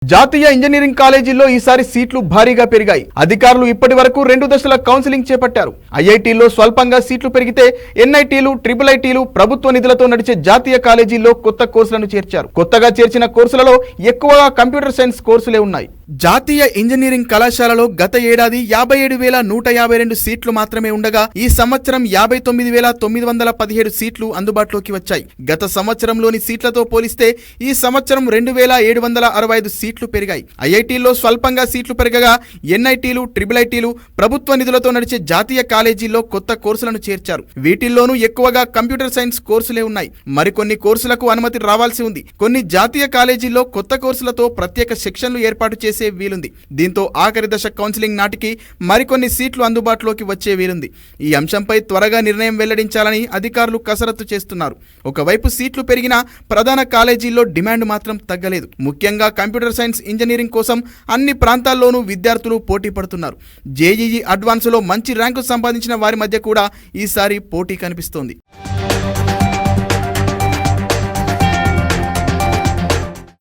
జాతీయ ఇంజనీరింగ్ కాలేజీల్లో ఈసారి సీట్లు భారీగా పెరిగాయి. అధికారులు ఇప్పటి వరకు 2 దశల కౌన్సిలింగ్ చేపట్టారు. ఐఐటీల్లో స్వల్పంగా సీట్లు పెరిగితే ఎన్ఐటీలు, ట్రిపుల్ ఐటీలు ప్రభుత్వ నిధులతో నడిచే జాతీయ కాలేజీల్లో కొత్త కోర్సులను చేర్చారు. కొత్తగా చేర్చిన కోర్సులలో ఎక్కువగా కంప్యూటర్ సైన్స్ కోర్సులే ఉన్నాయి. జాతీయ ఇంజనీరింగ్ కళాశాలలో గత ఏడాది 57,152 సీట్లు మాత్రమే ఉండగా ఈ సంవత్సరం 59,917 సీట్లు అందుబాటులోకి వచ్చాయి. గత సంవత్సరంలోని సీట్లతో పోలిస్తే ఈ సంవత్సరం 2,765 సీట్లు పెరిగాయి. ఐఐటీల్లో స్వల్పంగా సీట్లు పెరగగా ఎన్ఐటీలు, ట్రిపుల్ ఐటీలు ప్రభుత్వ నిధులతో నడిచే జాతీయ కాలేజీల్లో కొత్త కోర్సులను చేర్చారు. వీటిల్లోనూ ఎక్కువగా కంప్యూటర్ సైన్స్ కోర్సులే ఉన్నాయి. మరికొన్ని కోర్సులకు అనుమతి రావాల్సి ఉంది. కొన్ని జాతీయ కాలేజీల్లో కొత్త కోర్సులతో ప్రత్యేక సెక్షన్లు ఏర్పాటు చేసే వీలుంది. దీంతో ఆఖరి దశ కౌన్సిలింగ్ నాటికి మరికొన్ని సీట్లు అందుబాటులోకి వచ్చే వీలుంది. ఈ అంశంపై త్వరగా నిర్ణయం వెల్లడించాలని అధికారులు కసరత్తు చేస్తున్నారు. ఒకవైపు సీట్లు పెరిగినా ప్రధాన కాలేజీల్లో డిమాండ్ మాత్రం తగ్గలేదు. ముఖ్యంగా కంప్యూటర్ సైన్స్ ఇంజనీరింగ్ కోసం అన్ని ప్రాంతాల్లోనూ విద్యార్థులు పోటీ పడుతున్నారు. జేఈఈ అడ్వాన్స్లో మంచి ర్యాంకు సంపాదించిన వారి మధ్య కూడా ఈసారి పోటీ కనిపిస్తోంది.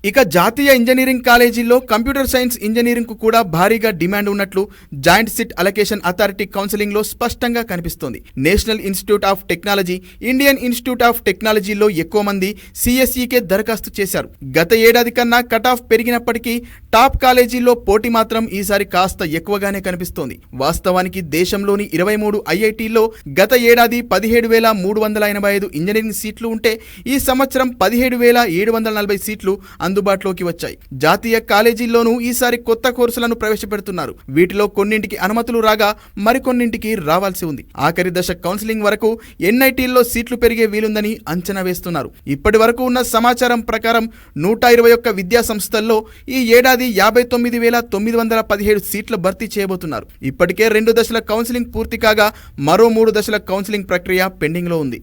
ఇక జాతీయ ఇంజనీరింగ్ కాలేజీల్లో కంప్యూటర్ సైన్స్ ఇంజనీరింగ్ కు కూడా భారీగా డిమాండ్ ఉన్నట్లు joint SIT allocation authority counselling లో స్పష్టంగా కనిపిస్తోంది. National institute of technology, Indian institute of టెక్నాలజీలో ఎక్కువ మంది సిఎస్ఈకే దరఖాస్తు చేశారు. గత ఏడాది కన్నా కట్ ఆఫ్ పెరిగినప్పటికీ టాప్ కాలేజీల్లో పోటీ మాత్రం ఈసారి కాస్త ఎక్కువగానే కనిపిస్తోంది. వాస్తవానికి దేశంలోని 23 ఐఐటీల్లో గత ఏడాది 17,385 ఇంజనీరింగ్ సీట్లు ఉంటే ఈ సంవత్సరం 17,740 సీట్లు అందుబాటులోకి వచ్చాయి. జాతీయ కాలేజీల్లోనూ ఈసారి కొత్త కోర్సులను ప్రవేశపెడుతున్నారు. వీటిలో కొన్నింటికి అనుమతులు రాగా మరికొన్నింటికి రావాల్సి ఉంది. ఆఖరి దశ కౌన్సిలింగ్ వరకు ఎన్ఐటీల్లో సీట్లు పెరిగే వీలుందని అంచనా వేస్తున్నారు. ఇప్పటి వరకు ఉన్న సమాచారం ప్రకారం 121 విద్యా సంస్థల్లో ఈ ఏడాది 59,917 సీట్ల భర్తీ చేయబోతున్నారు. ఇప్పటికే 2 దశల కౌన్సిలింగ్ పూర్తి కాగా మరో 3 దశల కౌన్సిలింగ్ ప్రక్రియ పెండింగ్ లో ఉంది.